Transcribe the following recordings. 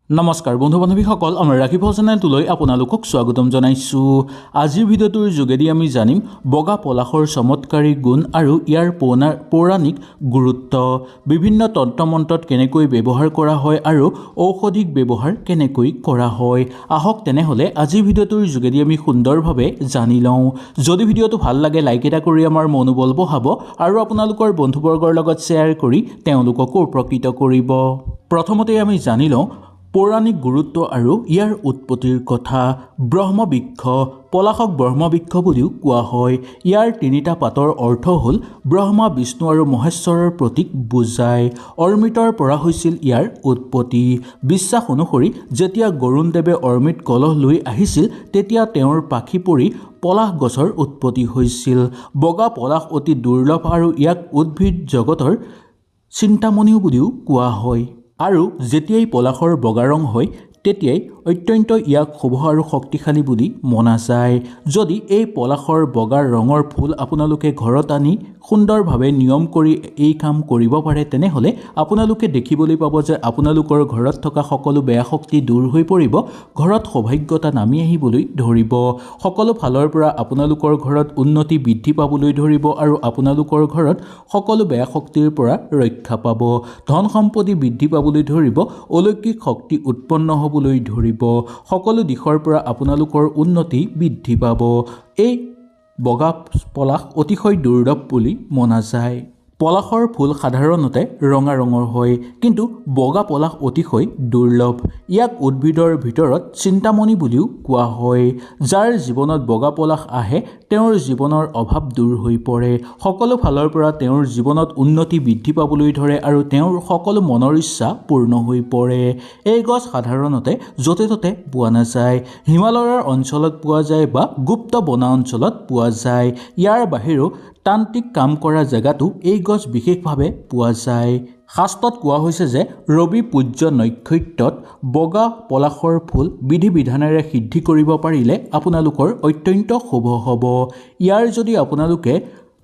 নমস্কাৰ বন্ধু বান্ধৱীসকল, আমাৰ ৰাখিফল চেনেলটোলৈ আপোনালোকক স্বাগতম জনাইছোঁ। আজিৰ ভিডিঅ'টোৰ যোগেদি আমি জানিম বগা পলাশৰ চমৎকাৰী গুণ আৰু ইয়াৰ পৌৰাণিক গুৰুত্ব, বিভিন্ন তন্ত্ৰমন্ত্ৰত কেনেকৈ ব্যৱহাৰ কৰা হয় আৰু ঔষধিক ব্যৱহাৰ কেনেকৈ কৰা হয়। আহক তেনেহ'লে আজিৰ ভিডিঅ'টোৰ যোগেদি আমি সুন্দৰভাৱে জানি লওঁ। যদি ভিডিঅ'টো ভাল লাগে লাইক এটা কৰি আমাৰ মনোবল বঢ়াব আৰু আপোনালোকৰ বন্ধুবৰ্গৰ লগত শ্বেয়াৰ কৰি তেওঁলোককো উপকৃত কৰিব। প্ৰথমতে আমি জানি লওঁ পৌৰাণিক গুৰুত্ব আৰু ইয়াৰ উৎপত্তিৰ কথা। ব্ৰহ্মবৃক্ষ, পলাশক ব্ৰহ্মবৃক্ষ বুলিও কোৱা হয়। ইয়াৰ তিনিটা পাতৰ অৰ্থ হ'ল ব্ৰহ্মা, বিষ্ণু আৰু মহেশ্বৰৰ প্ৰতীক বুজায়। অৰ্মিতৰ পৰা হৈছিল ইয়াৰ উৎপত্তি। বিশ্বাস অনুসৰি যেতিয়া গৰুণদেৱে অৰ্মিত কলহ লৈ আহিছিল তেতিয়া তেওঁৰ পাখি পৰি পলাশ গছৰ উৎপত্তি হৈছিল। বগা পলাশ অতি দুৰ্লভ আৰু ইয়াক উদ্ভিদ জগতৰ চিন্তামণিও বুলিও কোৱা হয়। আৰু যেতিয়াই পলাশৰ বগা ৰং হয় তেতিয়াই অত্যন্ত ইয়াক শুভ আৰু শক্তিশালী বুলি মনা যায়। যদি এই পলাশৰ বগা ৰঙৰ ফুল আপোনালোকে ঘৰত আনি সুন্দৰভাৱে নিয়ম কৰি এই কাম কৰিব পাৰে তেনেহ'লে আপোনালোকে দেখিবলৈ পাব যে আপোনালোকৰ ঘৰত থকা সকলো বেয়া শক্তি দূৰ হৈ পৰিব, ঘৰত সৌভাগ্যতা নামি আহিবলৈ ধৰিব, সকলো ফালৰ পৰা আপোনালোকৰ ঘৰত উন্নতি বৃদ্ধি পাবলৈ ধৰিব আৰু আপোনালোকৰ ঘৰত সকলো বেয়া শক্তিৰ পৰা ৰক্ষা পাব, ধন সম্পত্তি বৃদ্ধি পাবলৈ ধৰিব, অলৌকিক শক্তি উৎপন্ন হ'বলৈ ধৰিব, সকলো দিশৰ পৰা আপোনালোকৰ উন্নতি বৃদ্ধি পাব। এই বগা পলাশ অতিশয় দুৰ্লভ বুলি মনা যায়। পলাশৰ ফুল সাধাৰণতে ৰঙা ৰঙৰ হয়, কিন্তু বগা পলাশ অতিশয় দুৰ্লভ। ইয়াক উদ্ভিদৰ ভিতৰত চিন্তামণি বুলিও কোৱা হয়। যাৰ জীৱনত বগা পলাশ আহে তেওঁৰ জীৱনৰ অভাৱ দূৰ হৈ পৰে, সকলো ফালৰ পৰা তেওঁৰ জীৱনত উন্নতি বৃদ্ধি পাবলৈ ধৰে আৰু তেওঁৰ সকলো মনৰ ইচ্ছা পূৰ্ণ হৈ পৰে। এই গছ সাধাৰণতে য'তে ত'তে পোৱা নাযায়। হিমালয়ৰ অঞ্চলত পোৱা যায় বা গুপ্ত বনা অঞ্চলত পোৱা যায়। ইয়াৰ বাহিৰেও তান্ত্ৰিক কাম কৰা জেগাতো এই গছ বিশেষভাৱে পোৱা যায়। শাস্ত্ৰত কোৱা হৈছে যে ৰবি পূজ্য নক্ষত্ৰত বগা পলাশৰ ফুল বিধি বিধানেৰে সিদ্ধি কৰিব পাৰিলে আপোনালোকৰ অত্যন্ত শুভ হ'ব। ইয়াৰ যদি আপোনালোকে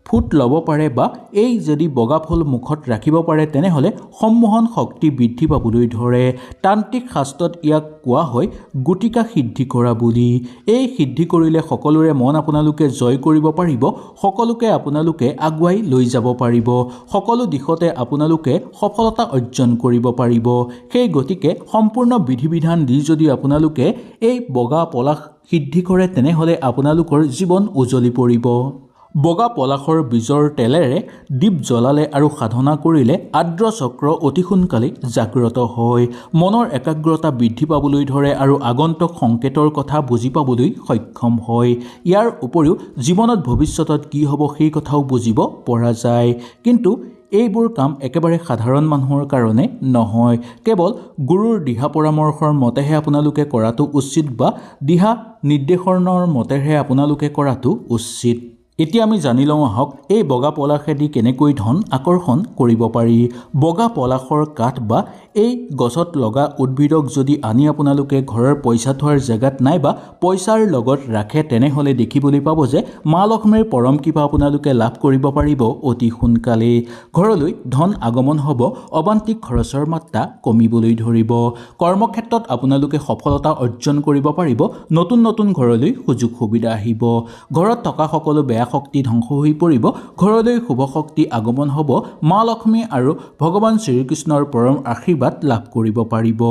ফুট ল'ব পাৰে বা এই যদি বগা ফুল মুখত ৰাখিব পাৰে তেনেহ'লে সম্মোহন শক্তি বৃদ্ধি পাবলৈ ধৰে। তান্ত্ৰিক শাস্ত্ৰত ইয়াক কোৱা হয় গুটিকা সিদ্ধি কৰা বুলি। এই সিদ্ধি কৰিলে সকলোৰে মন আপোনালোকে জয় কৰিব পাৰিব, সকলোকে আপোনালোকে আগুৱাই লৈ যাব পাৰিব, সকলো দিশতে আপোনালোকে সফলতা অৰ্জন কৰিব পাৰিব। সেই গতিকে সম্পূৰ্ণ বিধি বিধান দি যদি আপোনালোকে এই বগা পলাশ সিদ্ধি কৰে তেনেহ'লে আপোনালোকৰ জীৱন উজ্বলি পৰিব। বগা পলাশৰ বীজৰ তেলেৰে দীপ জ্বলালে আৰু সাধনা কৰিলে আদ্ৰ চক্ৰ অতি সোনকালে জাগ্ৰত হয়, মনৰ একাগ্ৰতা বৃদ্ধি পাবলৈ ধৰে আৰু আগন্তুক সংকেতৰ কথা বুজি পাবলৈ সক্ষম হয়। ইয়াৰ উপৰিও জীৱনত ভৱিষ্যতত কি হ'ব সেই কথাও বুজিব পৰা যায়। কিন্তু এইবোৰ কাম একেবাৰে সাধাৰণ মানুহৰ কাৰণে নহয়, কেৱল গুৰুৰ দিহা পৰামৰ্শৰ মতেহে আপোনালোকে কৰাটো উচিত বা দিহা নিৰ্দেশনৰ মতেহে আপোনালোকে কৰাটো উচিত। এতিয়া আমি জানি লওঁ আহক এই বগা পলাশেদি কেনেকৈ ধন আকৰ্ষণ কৰিব পাৰি। বগা পলাশৰ কাঠ বা এই গছত লগা উদ্ভিদক যদি আনি আপোনালোকে ঘৰৰ পইচা থোৱাৰ জেগাত নাইবা পইচাৰ লগত ৰাখে তেনেহ'লে দেখিবলৈ পাব যে মা লক্ষ্মীৰ পৰম কৃপা আপোনালোকে লাভ কৰিব পাৰিব অতি সোনকালেই। ঘৰলৈ ধন আগমন হ'ব, অবান্তিক খৰচৰ মাত্ৰা কমিবলৈ ধৰিব, কৰ্মক্ষেত্ৰত আপোনালোকে সফলতা অৰ্জন কৰিব পাৰিব, নতুন নতুন ঘৰলৈ সুযোগ সুবিধা আহিব, ঘৰত থকা সকলো বেয়া শক্তি ধ্বংস হৈ পৰিব, ঘৰলৈ শুভ শক্তি আগমন হ'ব, মা লক্ষ্মী আৰু ভগৱান শ্ৰীকৃষ্ণৰ পৰম আশীৰ্বাদ লাভ কৰিব পাৰিব।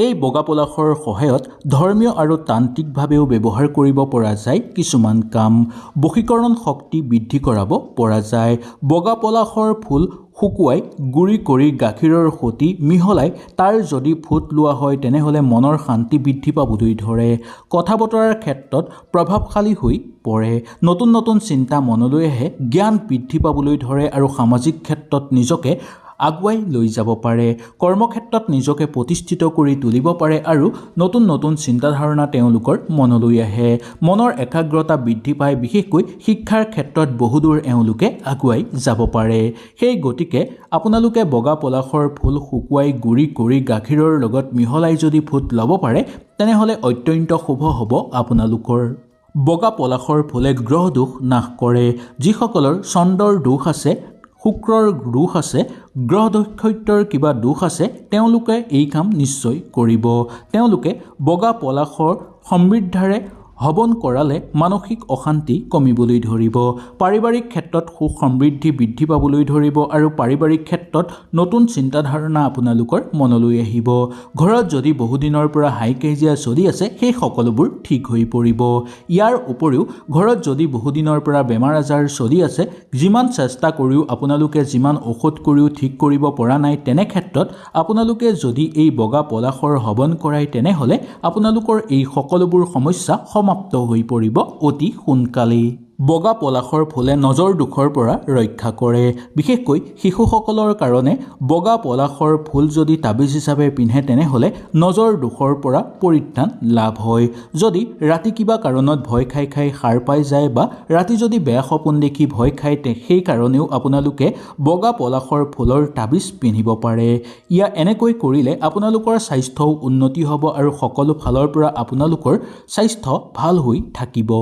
এই বগা পলাশৰ সহায়ত ধৰ্মীয় আৰু তান্ত্ৰিকভাৱেও ব্যৱহাৰ কৰিব পৰা যায় কিছুমান কাম। বশীকৰণ শক্তি বৃদ্ধি কৰাব পৰা যায়। বগা পলাশৰ ফুল শুকুৱাই গুড়ি কৰি গাখীৰৰ সৈতে মিহলাই তাৰ যদি ফুট লোৱা হয় তেনেহ'লে মনৰ শান্তি বৃদ্ধি পাবলৈ ধৰে, কথা বতৰাৰ ক্ষেত্ৰত প্ৰভাৱশালী হৈ পৰে, নতুন নতুন চিন্তা মনলৈ আহে, জ্ঞান বৃদ্ধি পাবলৈ ধৰে আৰু সামাজিক ক্ষেত্ৰত নিজকে আগুৱাই লৈ যাব পাৰে, কৰ্মক্ষেত্ৰত নিজকে প্ৰতিষ্ঠিত কৰি তুলিব পাৰে আৰু নতুন নতুন চিন্তাধাৰণা তেওঁলোকৰ মনলৈ আহে, মনৰ একাগ্ৰতা বৃদ্ধি পায়, বিশেষকৈ শিক্ষাৰ ক্ষেত্ৰত বহুদূৰ এওঁলোকে আগুৱাই যাব পাৰে। সেই গতিকে আপোনালোকে বগা পলাশৰ ফুল শুকুৱাই গুড়ি কৰি গাখীৰৰ লগত মিহলাই যদি ফুট ল'ব পাৰে তেনেহ'লে অত্যন্ত শুভ হ'ব আপোনালোকৰ। বগা পলাশৰ ফুলে গ্ৰহ দোষ নাশ কৰে। যিসকলৰ চন্দ্ৰৰ দোষ আছে শুক্ৰৰ দোষ আছে, গ্ৰহ দক্ষত্যৰ কিবা দোষ আছে, তেওঁলোকে এই কাম নিশ্চয় কৰিব। তেওঁলোকে বগা পলাশৰ সমৃদ্ধাৰে হৱন কৰালে মানসিক অশান্তি কমিবলৈ ধৰিব, পাৰিবাৰিক ক্ষেত্ৰত সুখ সমৃদ্ধি বৃদ্ধি পাবলৈ ধৰিব আৰু পাৰিবাৰিক ক্ষেত্ৰত নতুন চিন্তাধাৰণা আপোনালোকৰ মনলৈ আহিব। ঘৰত যদি বহুদিনৰ পৰা হাই কাজিয়া চলি আছে সেই সকলোবোৰ ঠিক হৈ পৰিব। ইয়াৰ উপৰিও ঘৰত যদি বহুদিনৰ পৰা বেমাৰ আজাৰ চলি আছে, যিমান চেষ্টা কৰিও আপোনালোকে যিমান ঔষধ কৰিও ঠিক কৰিব পৰা নাই, তেনে ক্ষেত্ৰত আপোনালোকে যদি এই বগা পলাশৰ হৱন কৰায় তেনেহ'লে আপোনালোকৰ এই সকলোবোৰ সমস্যা সমাপ্ত হৈ পৰিব অতি সোনকালেই। বগা পলাশৰ ফুলে নজৰ দোষৰ পৰা ৰক্ষা কৰে। বিশেষকৈ শিশুসকলৰ কাৰণে বগা পলাশৰ ফুল যদি তাবিজ হিচাপে পিন্ধে তেনেহ'লে নজৰ দোষৰ পৰা পৰিত্ৰাণ লাভ হয়। যদি ৰাতি কিবা কাৰণত ভয় খাই খাই সাৰ পাই যায় বা ৰাতি যদি বেয়া সপোন দেখি ভয় খায় সেই কাৰণেও আপোনালোকে বগা পলাশৰ ফুলৰ তাবিজ পিন্ধিব পাৰে। এনেকৈ কৰিলে আপোনালোকৰ স্বাস্থ্যও উন্নতি হ'ব আৰু সকলো ফালৰ পৰা আপোনালোকৰ স্বাস্থ্য ভাল হৈ থাকিব।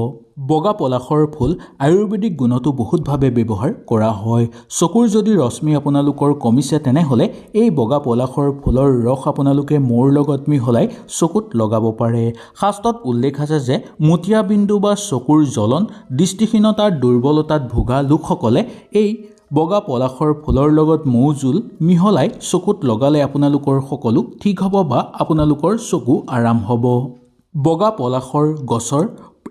বগা পলাশৰ ফুল আয়ুৰ্বেদিক গুণতো বহুতভাৱে ব্যৱহাৰ কৰা হয়। চকুৰ যদি ৰশ্মি আপোনালোকৰ কমিছে তেনেহ'লে এই বগা পলাশৰ ফুলৰ ৰস আপোনালোকে মৌৰ লগত মিহলাই চকুত লগাব পাৰে। শাস্ত্ৰত উল্লেখ আছে যে মোতিয়াবিন্দু বা চকুৰ জ্বলন, দৃষ্টিহীনতাৰ দুৰ্বলতাত ভোগা লোকসকলে এই বগা পলাশৰ ফুলৰ লগত মৌ জোল মিহলাই চকুত লগালে আপোনালোকৰ সকলো ঠিক হ'ব বা আপোনালোকৰ চকু আৰাম হ'ব। বগা পলাশৰ গছৰ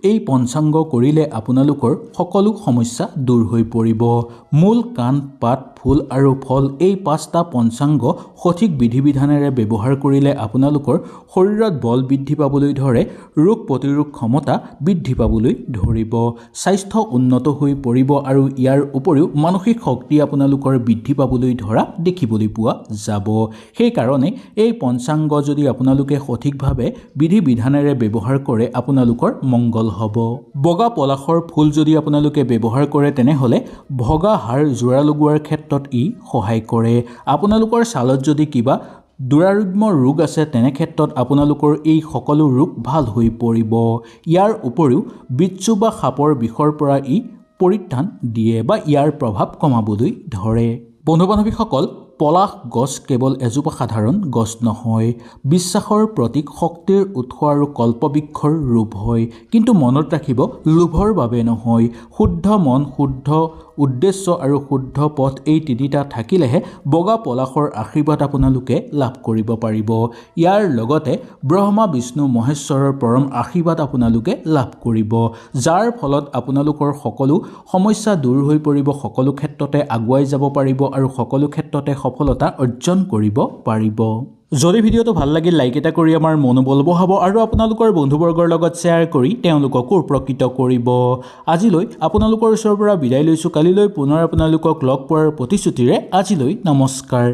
এই পঞ্চাংগ কৰিলে আপোনালোকৰ সকলো সমস্যা দূৰ হৈ পৰিব। মূল, কাণ, পাত, ফুল আৰু ফল এই 5টা পঞ্চাংগ সঠিক বিধি বিধানেৰে ব্যৱহাৰ কৰিলে আপোনালোকৰ শৰীৰত বল বৃদ্ধি পাবলৈ ধৰে, ৰোগ প্ৰতিৰোধ ক্ষমতা বৃদ্ধি পাবলৈ ধৰিব, স্বাস্থ্য উন্নত হৈ পৰিব আৰু ইয়াৰ উপৰিও মানসিক শক্তি আপোনালোকৰ বৃদ্ধি পাবলৈ ধৰা দেখিবলৈ পোৱা যাব। সেইকাৰণে এই পঞ্চাংগ যদি আপোনালোকে সঠিকভাৱে বিধি বিধানেৰে ব্যৱহাৰ কৰে আপোনালোকৰ মংগল হ'ব। বগা পলাশৰ ফুল যদি আপোনালোকে ব্যৱহাৰ কৰে তেনেহ'লে ভগা হাড় জোৰা লগোৱাৰ ক্ষেত্ৰত ই সহায় কৰে। আপোনালোকৰ ছালত যদি কিবা দুৰাৰোগ্য ৰোগ আছে তেনে ক্ষেত্ৰত আপোনালোকৰ এই সকলো ৰোগ ভাল হৈ পৰিব। ইয়াৰ উপৰিও বিচ্ছু বা সাপৰ বিষৰ পৰা ই পৰিত্ৰাণ দিয়ে বা ইয়াৰ প্ৰভাৱ কমাবলৈ ধৰে। বন্ধু বান্ধৱীসকল, পলাশ গছ কেৱল এজোপা সাধাৰণ গছ নহয়, বিশ্বাসৰ প্ৰতীক, শক্তিৰ উৎস আৰু কল্পবৃক্ষৰ ৰূপ হয়। কিন্তু মনত ৰাখিব, লোভৰ বাবে নহয়, শুদ্ধ মন, শুদ্ধ উদ্দেশ্য আৰু শুদ্ধ পথ এই তিনিটা থাকিলেহে বগা পলাশৰ আশীৰ্বাদ আপোনালোকে লাভ কৰিব পাৰিব। ইয়াৰ লগতে ব্ৰহ্মা বিষ্ণু মহেশ্বৰৰ পৰম আশীৰ্বাদ আপোনালোকে লাভ কৰিব, যাৰ ফলত আপোনালোকৰ সকলো সমস্যা দূৰ হৈ পৰিব, সকলো ক্ষেত্ৰতে আগুৱাই যাব পাৰিব আৰু সকলো ক্ষেত্ৰতে সফলতা অৰ্জন কৰিব পাৰিব। যদি ভিডিঅ'টো ভাল লাগিল লাইক এটা কৰি আমাৰ মনোবল বঢ়াব আৰু আপোনালোকৰ বন্ধুবৰ্গৰ লগত শ্বেয়াৰ কৰি তেওঁলোককো উপকৃত কৰিব। আজিলৈ আপোনালোকৰ ওচৰৰ পৰা বিদায় লৈছোঁ। কালিলৈ পুনৰ আপোনালোকক লগ পোৱাৰ প্ৰতিশ্ৰুতিৰে আজিলৈ নমস্কাৰ।